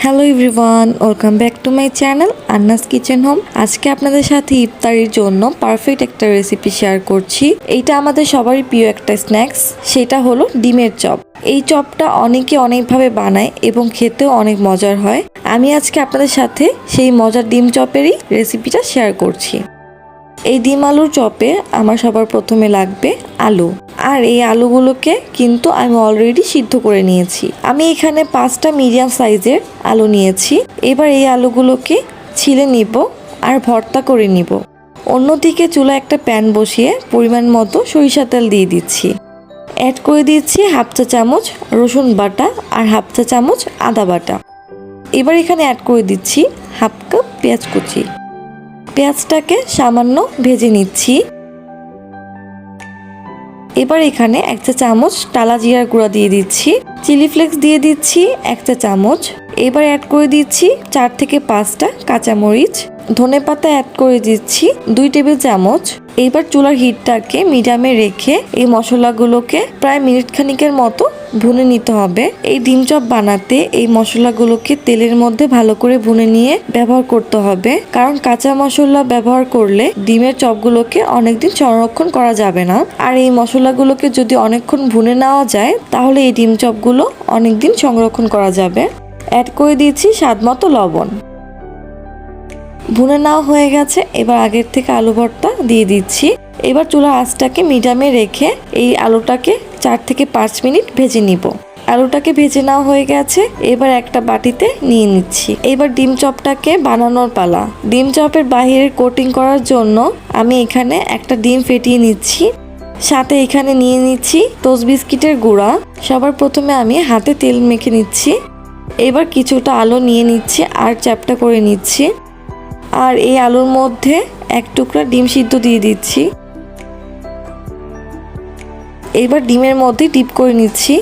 Hello everyone, welcome back to my channel Anna's kitchen home. আজকে আপনাদের সাথে ইফতারির জন্য পারফেক্ট একটা রেসিপি শেয়ার করছি। এইটা আমাদের সবারই প্রিয় একটা স্ন্যাক্স, সেটা হলো ডিমের চপ। এই চপটা অনেকে অনেকভাবে বানায় এবং খেতেও অনেক মজার হয়। আমি আজকে আপনাদের সাথে সেই মজার ডিম চপেরই রেসিপিটা শেয়ার করছি। এই ডিম আলুর চপে আমার সবার প্রথমে লাগবে আলু, আর এই আলুগুলোকে কিন্তু আমি অলরেডি সিদ্ধ করে নিয়েছি। আমি এখানে 5টা মিডিয়াম সাইজের আলু নিয়েছি। এবার এই আলুগুলোকে ছিলে নিব আর ভর্তা করে নিব। অন্যদিকে চুলায় একটা প্যান বসিয়ে পরিমাণ মতো সরিষা তেল দিয়ে দিচ্ছি। অ্যাড করে দিচ্ছি হাফ চা চামচ রসুন বাটা আর হাফ চা চামচ আদা বাটা। এবার এখানে অ্যাড করে দিচ্ছি হাফ কাপ পেঁয়াজ কুচি। পেঁয়াজটাকে সামান্য ভেজে নিচ্ছি। এবার এখানে 1 চা চামচ টালা জিরার গুঁড়া দিয়ে দিচ্ছি। চিলি ফ্লেক্স দিয়ে দিচ্ছি 1 চা চামচ। এবার অ্যাড করে দিচ্ছি 4 থেকে 5টা কাঁচামরিচ। ধনেপাতা অ্যাড করে দিচ্ছি 2 টেবিল চামচ। এবার চুলার হিটটাকে মিডিয়ামে রেখে এই মশলাগুলোকে প্রায় মিনিট খানিকের মতো ভুনে নিতে হবে। এই ডিম চপ বানাতে এই মশলাগুলোকে তেলের মধ্যে ভালো করে ভুনে নিয়ে ব্যবহার করতে হবে, কারণ কাঁচা মশলা ব্যবহার করলে ডিমের চপগুলোকে অনেকদিন সংরক্ষণ করা যাবে না। আর এই মশলাগুলোকে যদি অনেকক্ষণ ভুনে নেওয়া যায় তাহলে এই ডিম চপগুলো অনেকদিন সংরক্ষণ করা যাবে। অ্যাড করে দিয়েছি স্বাদমতো লবণ। ভুনে নেওয়া হয়ে গেছে। এবার আগের থেকে আলু ভর্তা দিয়ে দিচ্ছি। এবার চুলার আঁচটাকে মিডিয়ামে রেখে এই আলুটাকে 4 থেকে 5 মিনিট ভেজে নিব। আলুটাকে ভেজে নেওয়া হয়ে গেছে। এবার একটা বাটিতে নিয়ে নিচ্ছি। এবার ডিম চপটাকে বানানোর পালা। ডিম চপের বাহিরের কোটিং করার জন্য আমি এখানে একটা ডিম ফেটিয়ে নিচ্ছি। সাথে এখানে নিয়ে নিচ্ছি টোস্ট বিস্কিটের গুঁড়া। সবার প্রথমে আমি হাতে তেল মেখে নিচ্ছি। এবার কিছুটা আলু নিয়ে নিচ্ছি আর চ্যাপটা করে নিচ্ছি। আর এই আলুর মধ্যে 1 টুকরা ডিম সিদ্ধ দিয়ে দিচ্ছি। এবার ডিমের মধ্যে ডিপ করে নিচ্ছি।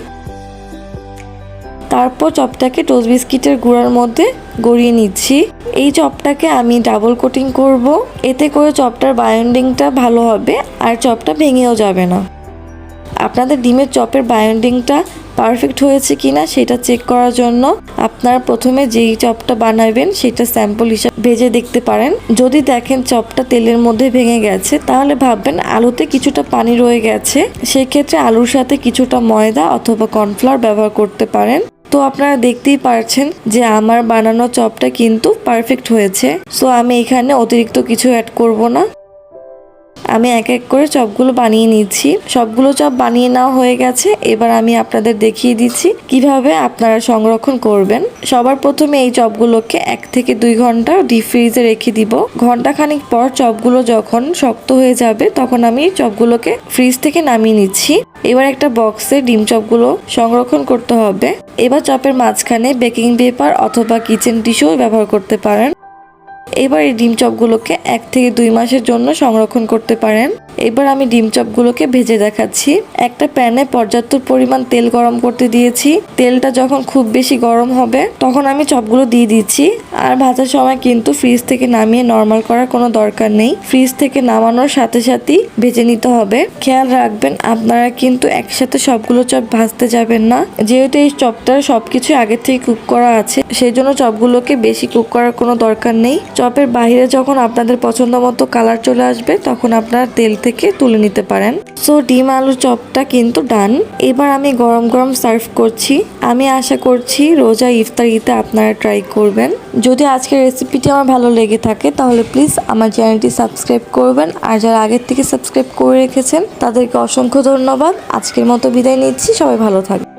তারপর চপটাকে টোস্ট বিস্কিটের গুঁড়ার মধ্যে গড়িয়ে নিচ্ছি। এই চপটাকে আমি ডাবল কোটিং করব, এতে করে চপটার বাইন্ডিংটা ভালো হবে আর চপটা ভেঙেও যাবে না। আপনাদের ডিমের চপের বাইন্ডিংটা পারফেক্ট হয়েছে কিনা সেটা চেক করার জন্য আপনারা প্রথমে যেই চপটা বানাবেন সেটা স্যাম্পল হিসাবে ভেজে দেখতে পারেন। যদি দেখেন চপটা তেলের মধ্যে ভেঙে গেছে তাহলে ভাববেন আলুতে কিছুটা পানি রয়ে গেছে। সেই ক্ষেত্রে আলুর সাথে কিছুটা ময়দা অথবা কর্নফ্লাওয়ার ব্যবহার করতে পারেন। তো আপনারা দেখতেই পারছেন যে আমার বানানো চপটা কিন্তু পারফেক্ট হয়েছে। সো আমি এখানে অতিরিক্ত কিছু অ্যাড করব না। আমি এক এক করে চপগুলো বানিয়ে নিচ্ছি। সবগুলো চপ বানিয়ে নেওয়া হয়ে গেছে। এবার আমি আপনাদের দেখিয়ে দিচ্ছি কিভাবে আপনারা সংরক্ষণ করবেন। সবার প্রথমে এই চপগুলোকে 1 থেকে 2 ঘন্টা ডিপ ফ্রিজে রেখে দিব। ঘন্টাখানিক পর চপগুলো যখন শক্ত হয়ে যাবে তখন আমি চপগুলোকে ফ্রিজ থেকে নামিয়ে নিচ্ছি। এবার একটা বক্সে ডিম চপগুলো সংরক্ষণ করতে হবে। এবার চপের মাঝখানে বেকিং পেপার অথবা কিচেন টিস্যু ব্যবহার করতে পারেন। এবার এই ডিম চপগুলোকে 1 থেকে 2 মাসের জন্য সংরক্ষণ করতে পারেন। এবার আমি ডিম চপগুলোকে ভেজে দেখাচ্ছি। একটা প্যানে পর্যাপ্ত পরিমাণ তেল গরম করতে দিয়েছি। তেলটা যখন খুব বেশি গরম হবে তখন আমি চপগুলো দিয়ে দিচ্ছি। আর ভাজার সময় কিন্তু ফ্রিজ থেকে নামিয়ে নরমাল করার কোনো দরকার নেই। ফ্রিজ থেকে নামানোর সাথে সাথেই ভেজে নিতে হবে। খেয়াল রাখবেন আপনারা কিন্তু একসাথে সবগুলো চপ ভাজতে যাবেন না, যেহেতু এই চপটার সবকিছু আগে থেকে কুক করা আছে, সেই জন্য চপগুলোকে বেশি কুক করার কোনো দরকার নেই। চপের বাইরে যখন আপনাদের পছন্দ মতো কালার চলে আসবে তখন আপনারা তেল থেকে তুলে নিতে পারেন। সো ডিম আলু চপটা কিন্তু ডান। এবার আমি গরম গরম সার্ভ করছি। আমি আশা করছি রোজা ইফতারিতে আপনারা ট্রাই করবেন। যদি আজকের রেসিপিটি আমার ভালো লেগে থাকে তাহলে প্লিজ আমার চ্যানেলটি সাবস্ক্রাইব করবেন। আর যারা আগের থেকে সাবস্ক্রাইব করে রেখেছেন তাদেরকে অসংখ্য ধন্যবাদ। আজকের মতো বিদায় নিচ্ছি। সবাই ভালো থাকবেন।